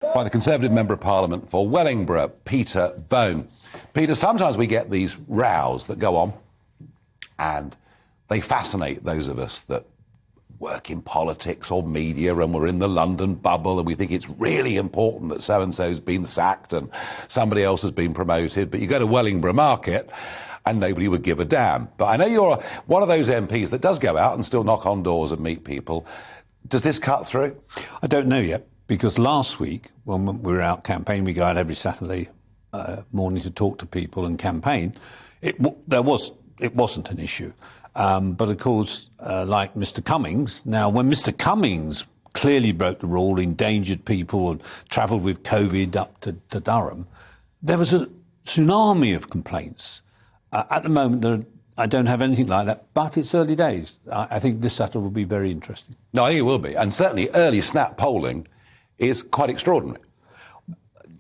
By the Conservative Member of Parliament for Wellingborough, Peter Bone. Peter, sometimes we get these rows that go on and they fascinate those of us that work in politics or media, and we're in the London bubble and we think it's really important that so-and-so's been sacked and somebody else has been promoted. But you go to Wellingborough Market and nobody would give a damn. But I know you're one of those MPs that does go out and still knock on doors and meet people. Does this cut through? I don't know yet, because last week when we were out campaigning, we go out every Saturday morning to talk to people and campaign. It wasn't an issue. But of course, like Mr. Cummings, now when Mr. Cummings clearly broke the rule, endangered people and travelled with COVID up to Durham, there was a tsunami of complaints. At the moment, I don't have anything like that, but it's early days. I think this Saturday will be very interesting. No, I think it will be. And certainly early snap polling is quite extraordinary.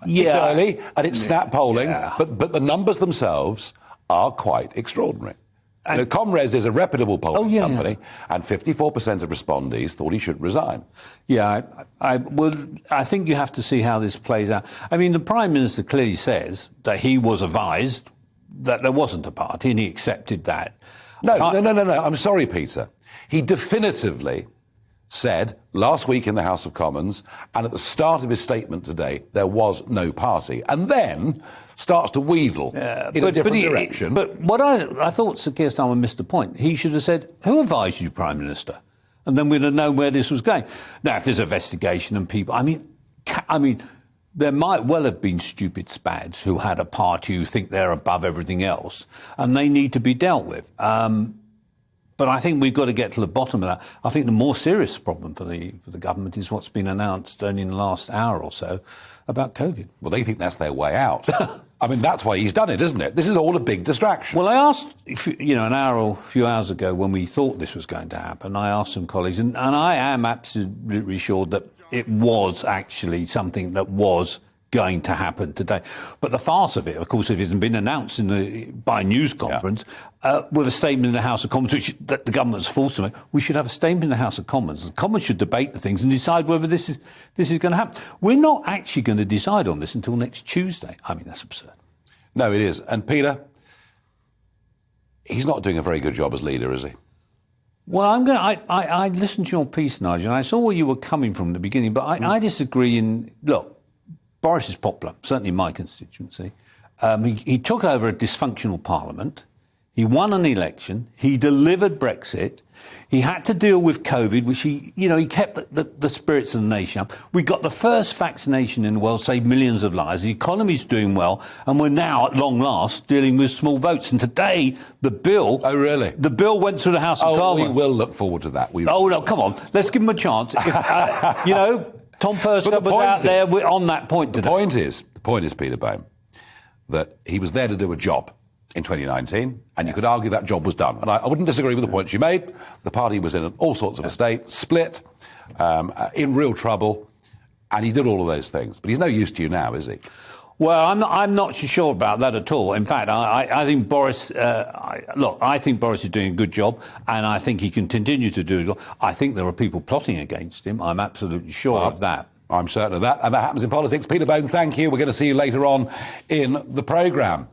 Yeah. It's early and it's snap polling, yeah. but the numbers themselves are quite extraordinary. Comres is a reputable polling company, and 54% of respondees thought he should resign. Yeah, I think you have to see how this plays out. I mean, the Prime Minister clearly says that he was advised that there wasn't a party, and he accepted that. No. I'm sorry, Peter. He definitively said last week in the House of Commons, and at the start of his statement today, there was no party, and then starts to wheedle in a different direction. But what I thought Sir Keir Starmer missed the point. He should have said, who advised you, Prime Minister? And then we'd have known where this was going. Now, if there's an investigation and people... I mean, there might well have been stupid spads who had a party who think they're above everything else, and they need to be dealt with. But I think we've got to get to the bottom of that. I think the more serious problem for the government is what's been announced only in the last hour or so about COVID. Well, they think that's their way out. I mean, that's why he's done it, isn't it? This is all a big distraction. Well, I asked, an hour or a few hours ago when we thought this was going to happen, I asked some colleagues, and I am absolutely sure that it was actually something that was going to happen today. But the farce of it, of course, it hasn't been announced by a news conference with a statement in the House of Commons, which the government's forced to make. We should have a statement in the House of Commons. The Commons should debate the things and decide whether this is going to happen. We're not actually going to decide on this until next Tuesday. I mean, that's absurd. No, it is. And Peter, he's not doing a very good job as leader, is he? Well, I listened to your piece, Nigel, and I saw where you were coming from at the beginning, but I disagree look, Boris is popular, certainly in my constituency. He took over a dysfunctional parliament. He won an election. He delivered Brexit. He had to deal with COVID, which he kept the spirits of the nation up. We got the first vaccination in the world, saved millions of lives. The economy's doing well, and we're now, at long last, dealing with small votes. And today, the bill... Oh, really? The bill went through the House of Commons. We will look forward to that. No, come on. Let's give him a chance. Tom Persimmon was out there on that point today. The point is, Peter Bone, that he was there to do a job in 2019, and you could argue that job was done. And I wouldn't disagree with the points you made. The party was in all sorts of a state, split, in real trouble, and he did all of those things. But he's no use to you now, is he? Well, I'm not sure about that at all. In fact, I think Boris... I think Boris is doing a good job, and I think he can continue to do it. I think there are people plotting against him. I'm absolutely sure of that. I'm certain of that, and that happens in politics. Peter Bone, thank you. We're going to see you later on in the programme.